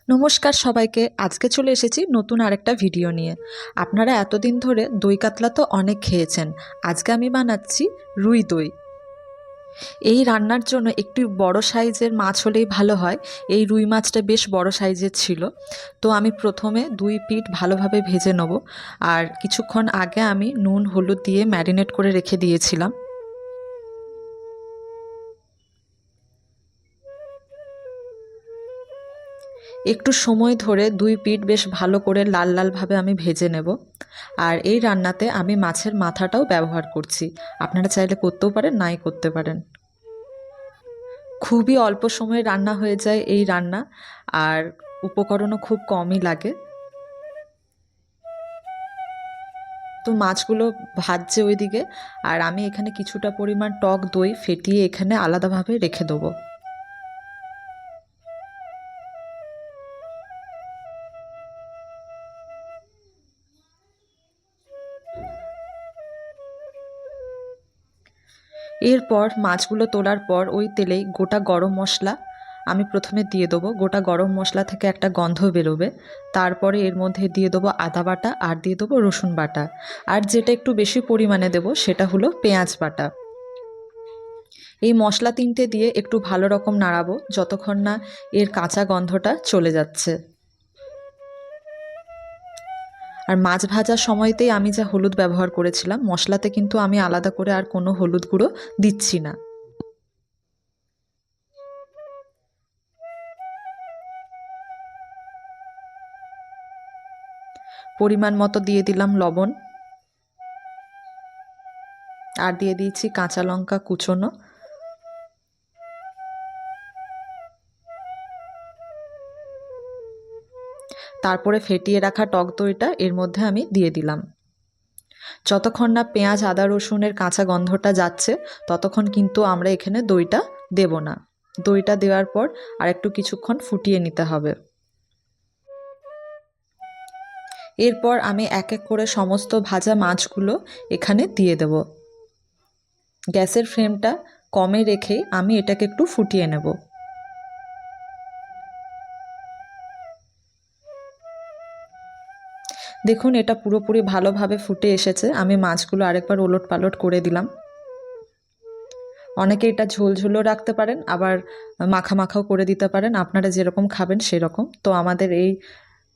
নমস্কার সবাইকে। আজকে চলে এসেছি নতুন আরেকটা ভিডিও নিয়ে। আপনারা এতদিন ধরে দই কাতলা তো অনেক খেয়েছেন। আজকে আমি বানাচ্ছি রুই দই। এই রান্নার জন্য একটু বড় সাইজের মাছ হলেই ভালো হয়। এই রুই মাছটা বেশ বড় সাইজের ছিল। তো আমি প্রথমে 2 পিঠ ভালোভাবে ভেজে নেব। আর কিছুক্ষণ আগে আমি নুন হলুদ দিয়ে ম্যারিনেট করে রেখে দিয়েছিলাম। একটু সময় ধরে 2 পিঠ বেশ ভালো করে লাল লালভাবে আমি ভেজে নেব। আর এই রান্নাতে আমি মাছের মাথাটাও ব্যবহার করছি। আপনারা চাইলে করতেও পারেন, নাই করতে পারেন। খুবই অল্প সময়ে রান্না হয়ে যায় এই রান্না। আর উপকরণও খুব কমই লাগে। তো মাছগুলো ভাজছে ওইদিকে, আর আমি এখানে কিছুটা পরিমাণ টক দই ফেটিয়ে এখানে আলাদাভাবে রেখে দেবো। এরপর মাছগুলো তোলার পর ওই তেলেই গোটা গরম মশলা আমি প্রথমে দিয়ে দেবো। গোটা গরম মশলা থেকে একটা গন্ধ বেরোবে। তারপরে এর মধ্যে দিয়ে দেবো আদা বাটা আর দিয়ে দেবো রসুন বাটা। আর যেটা একটু বেশি পরিমাণে দেবো সেটা হলো পেঁয়াজ বাটা। এই মশলা 3টে দিয়ে একটু ভালো রকম নাড়াবো যতক্ষণ না এর কাঁচা গন্ধটা চলে যাচ্ছে। আর মাছ ভাজার সময়তেই আমি যা হলুদ ব্যবহার করেছিলাম, মশলাতে কিন্তু আমি আলাদা করে আর কোনো হলুদ গুঁড়ো দিচ্ছি না। পরিমাণ মতো দিয়ে দিলাম লবণ। আর দিয়ে দিয়েছি কাঁচা লঙ্কা কুচোনো। তারপরে ফেটিয়ে রাখা টক দইটা এর মধ্যে আমি দিয়ে দিলাম। যতক্ষণ না পেঁয়াজ আদা রসুনের কাঁচা গন্ধটা যাচ্ছে ততক্ষণ কিন্তু আমরা এখানে দইটা দেব না। দইটা দেওয়ার পর আর একটু কিছুক্ষণ ফুটিয়ে নিতে হবে। এরপর আমি এক এক করে সমস্ত ভাজা মাছগুলো এখানে দিয়ে দেব। গ্যাসের ফ্লেমটা কমে রেখেই আমি এটাকে একটু ফুটিয়ে নেব। দেখুন, এটা পুরোপুরি ভালোভাবে ফুটে এসেছে। আমি মাছগুলো আরেকবার ওলট পালট করে দিলাম। অনেকে এটা ঝোল ঝোলও রাখতে পারেন, আবার মাখা মাখাও করে দিতে পারেন, আপনারা যেরকম খাবেন সেরকম। তো আমাদের এই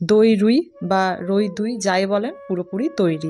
দই রুই বা রই দুই যাই বলেন পুরোপুরি তৈরি।